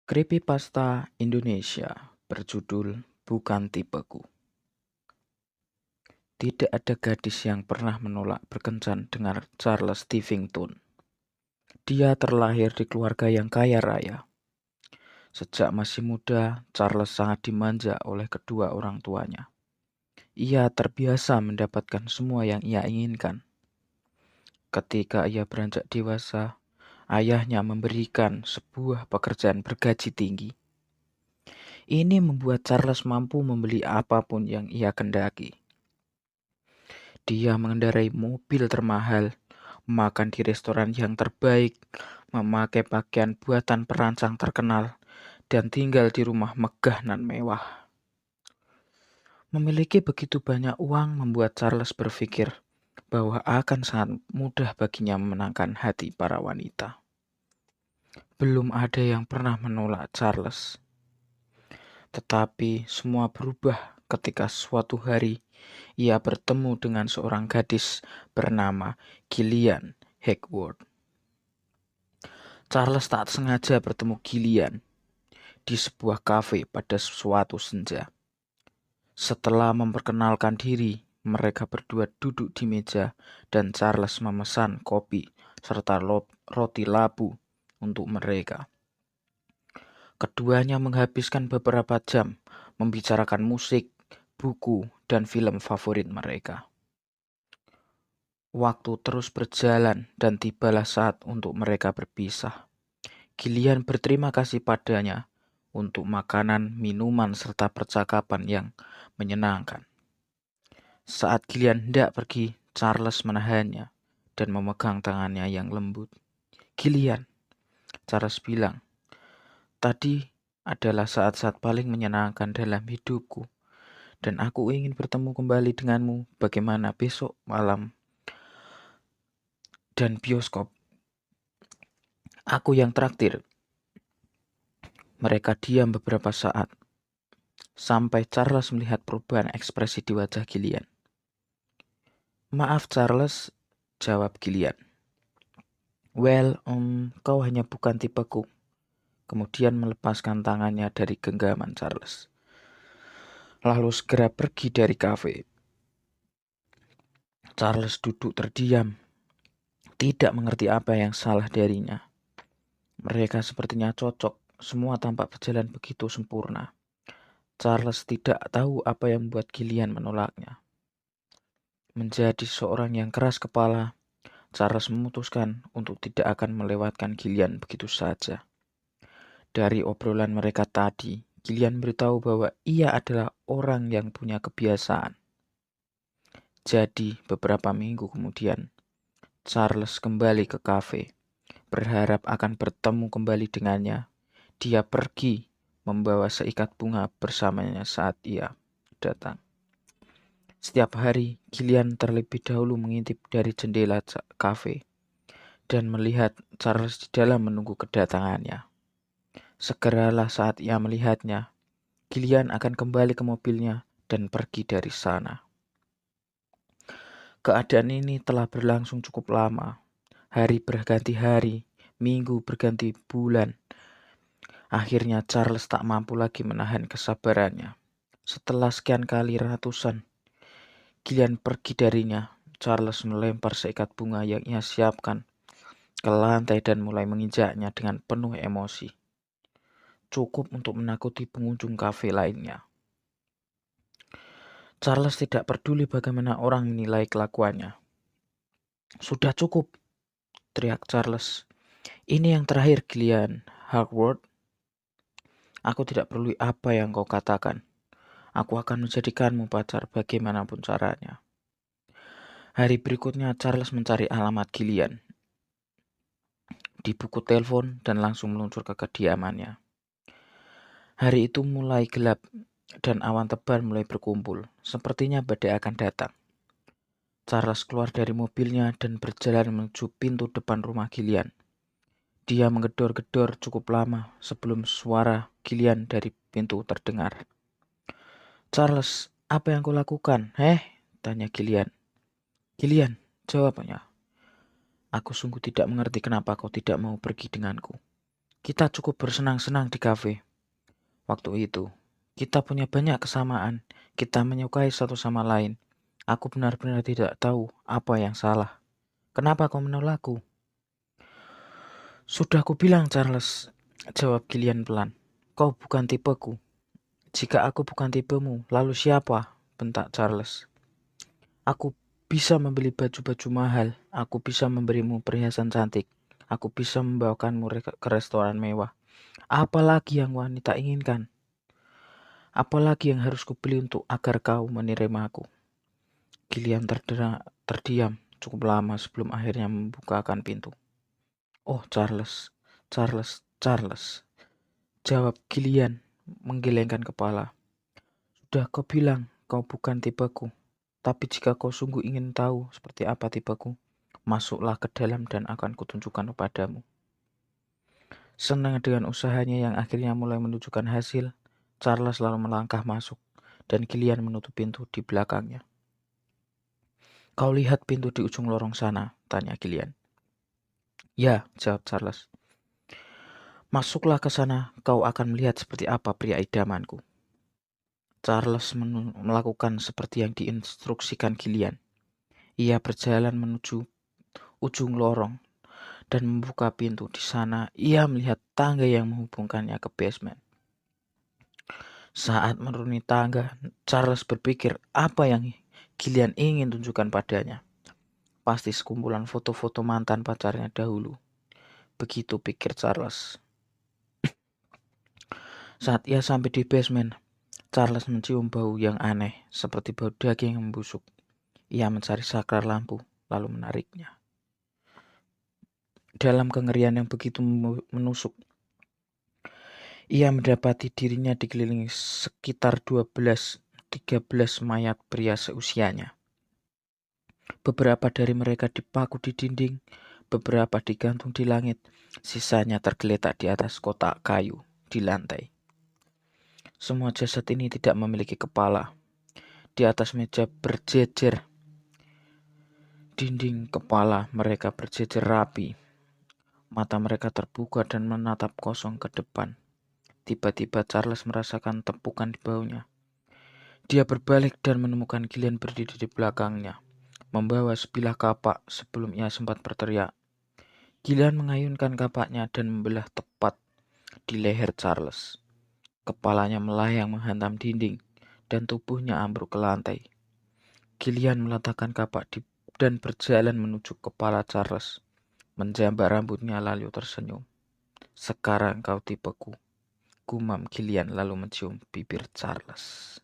Creepypasta Indonesia berjudul Bukan Tipeku. Tidak ada gadis yang pernah menolak berkencan dengan Charles Stevington. Dia terlahir di keluarga yang kaya raya. Sejak masih muda, Charles sangat dimanja oleh kedua orang tuanya. Ia terbiasa mendapatkan semua yang ia inginkan. Ketika ia beranjak dewasa, ayahnya memberikan sebuah pekerjaan bergaji tinggi. Ini membuat Charles mampu membeli apapun yang ia kendaki. Dia mengendarai mobil termahal, makan di restoran yang terbaik, memakai pakaian buatan perancang terkenal, dan tinggal di rumah megah nan mewah. Memiliki begitu banyak uang membuat Charles berpikir bahwa akan sangat mudah baginya memenangkan hati para wanita. Belum ada yang pernah menolak Charles. Tetapi semua berubah ketika suatu hari ia bertemu dengan seorang gadis bernama Gillian Hegwood. Charles tak sengaja bertemu Gillian di sebuah kafe pada suatu senja. Setelah memperkenalkan diri, mereka berdua duduk di meja dan Charles memesan kopi serta roti labu untuk mereka. Keduanya menghabiskan beberapa jam membicarakan musik, buku, dan film favorit mereka. Waktu terus berjalan dan tibalah saat untuk mereka berpisah. Gillian berterima kasih padanya untuk makanan, minuman, serta percakapan yang menyenangkan. Saat Gillian hendak pergi, Charles menahannya dan memegang tangannya yang lembut. Gillian, Charles bilang, tadi adalah saat-saat paling menyenangkan dalam hidupku. Dan aku ingin bertemu kembali denganmu. Bagaimana besok malam dan bioskop? Aku yang traktir. Mereka diam beberapa saat. Sampai Charles melihat perubahan ekspresi di wajah Gillian. Maaf Charles, jawab Gillian. Well, kau hanya bukan tipeku. Kemudian melepaskan tangannya dari genggaman Charles. Lalu segera pergi dari kafe. Charles duduk terdiam. Tidak mengerti apa yang salah darinya. Mereka sepertinya cocok. Semua tampak berjalan begitu sempurna. Charles tidak tahu apa yang membuat Gillian menolaknya. Menjadi seorang yang keras kepala, Charles memutuskan untuk tidak akan melewatkan Gillian begitu saja. Dari obrolan mereka tadi, Gillian beritahu bahwa ia adalah orang yang punya kebiasaan. Jadi, beberapa minggu kemudian, Charles kembali ke kafe, berharap akan bertemu kembali dengannya. Dia pergi membawa seikat bunga bersamanya saat ia datang. Setiap hari, Gillian terlebih dahulu mengintip dari jendela kafe dan melihat Charles di dalam menunggu kedatangannya. Segeralah saat ia melihatnya, Gillian akan kembali ke mobilnya dan pergi dari sana. Keadaan ini telah berlangsung cukup lama. Hari berganti hari, minggu berganti bulan. Akhirnya Charles tak mampu lagi menahan kesabarannya. Setelah sekian kali ratusan, Gillian pergi darinya. Charles melempar seikat bunga yang ia siapkan ke lantai dan mulai menginjaknya dengan penuh emosi. Cukup untuk menakuti pengunjung kafe lainnya. Charles tidak peduli bagaimana orang menilai kelakuannya. Sudah cukup, teriak Charles. Ini yang terakhir, Gillian Hegwood. Aku tidak perlu apa yang kau katakan. Aku akan menjadikanmu pacar bagaimanapun caranya. Hari berikutnya Charles mencari alamat Gillian di buku telepon dan langsung meluncur ke kediamannya. Hari itu mulai gelap dan awan tebal mulai berkumpul. Sepertinya badai akan datang. Charles keluar dari mobilnya dan berjalan menuju pintu depan rumah Gillian. Dia menggedor-gedor cukup lama sebelum suara Gillian dari pintu terdengar. Charles, apa yang kau lakukan? Tanya Gillian. Gillian, jawabnya. Aku sungguh tidak mengerti kenapa kau tidak mau pergi denganku. Kita cukup bersenang-senang di kafe. Waktu itu, kita punya banyak kesamaan. Kita menyukai satu sama lain. Aku benar-benar tidak tahu apa yang salah. Kenapa kau menolakku? Sudah kubilang, Charles, jawab Gillian pelan. Kau bukan tipeku. Jika aku bukan tipemu, lalu siapa? Bentak Charles. Aku bisa membeli baju-baju mahal. Aku bisa memberimu perhiasan cantik. Aku bisa membawakanmu ke restoran mewah. Apalagi yang wanita inginkan? Apalagi yang harus kubeli untuk agar kau menerima aku? Gillian terdiam cukup lama sebelum akhirnya membukakan pintu. Oh, Charles, Charles, Charles, jawab Gillian menggelengkan kepala. Sudah kau bilang kau bukan tipeku. Tapi jika kau sungguh ingin tahu seperti apa tipeku, masuklah ke dalam dan akan kutunjukkan kepadamu. Senang dengan usahanya yang akhirnya mulai menunjukkan hasil, Charles lalu melangkah masuk dan Gillian menutup pintu di belakangnya. Kau lihat pintu di ujung lorong sana? Tanya Gillian. Ya, jawab Charles. Masuklah ke sana, kau akan melihat seperti apa pria idamanku. Charles melakukan seperti yang diinstruksikan Gillian. Ia berjalan menuju ujung lorong dan membuka pintu. Di sana, ia melihat tangga yang menghubungkannya ke basement. Saat menuruni tangga, Charles berpikir apa yang Gillian ingin tunjukkan padanya. Pasti sekumpulan foto-foto mantan pacarnya dahulu. Begitu pikir Charles. Saat ia sampai di basement, Charles mencium bau yang aneh, seperti bau daging yang membusuk. Ia mencari saklar lampu, lalu menariknya. Dalam kengerian yang begitu menusuk, ia mendapati dirinya dikelilingi sekitar 12-13 mayat pria seusianya. Beberapa dari mereka dipaku di dinding, beberapa digantung di langit, sisanya tergeletak di atas kotak kayu di lantai. Semua jasad ini tidak memiliki kepala. Di atas meja berjejer dinding kepala mereka berjejer rapi. Mata mereka terbuka dan menatap kosong ke depan. Tiba-tiba Charles merasakan tepukan di bahunya. Dia berbalik dan menemukan Gillian berdiri di belakangnya, membawa sebilah kapak sebelum ia sempat berteriak. Gillian mengayunkan kapaknya dan membelah tepat di leher Charles. Kepalanya melayang menghantam dinding dan tubuhnya ambruk ke lantai. Gillian meletakkan kapak dan berjalan menuju kepala Charles. Menjambak rambutnya lalu tersenyum. Sekarang kau tipeku, gumam Gillian lalu mencium bibir Charles.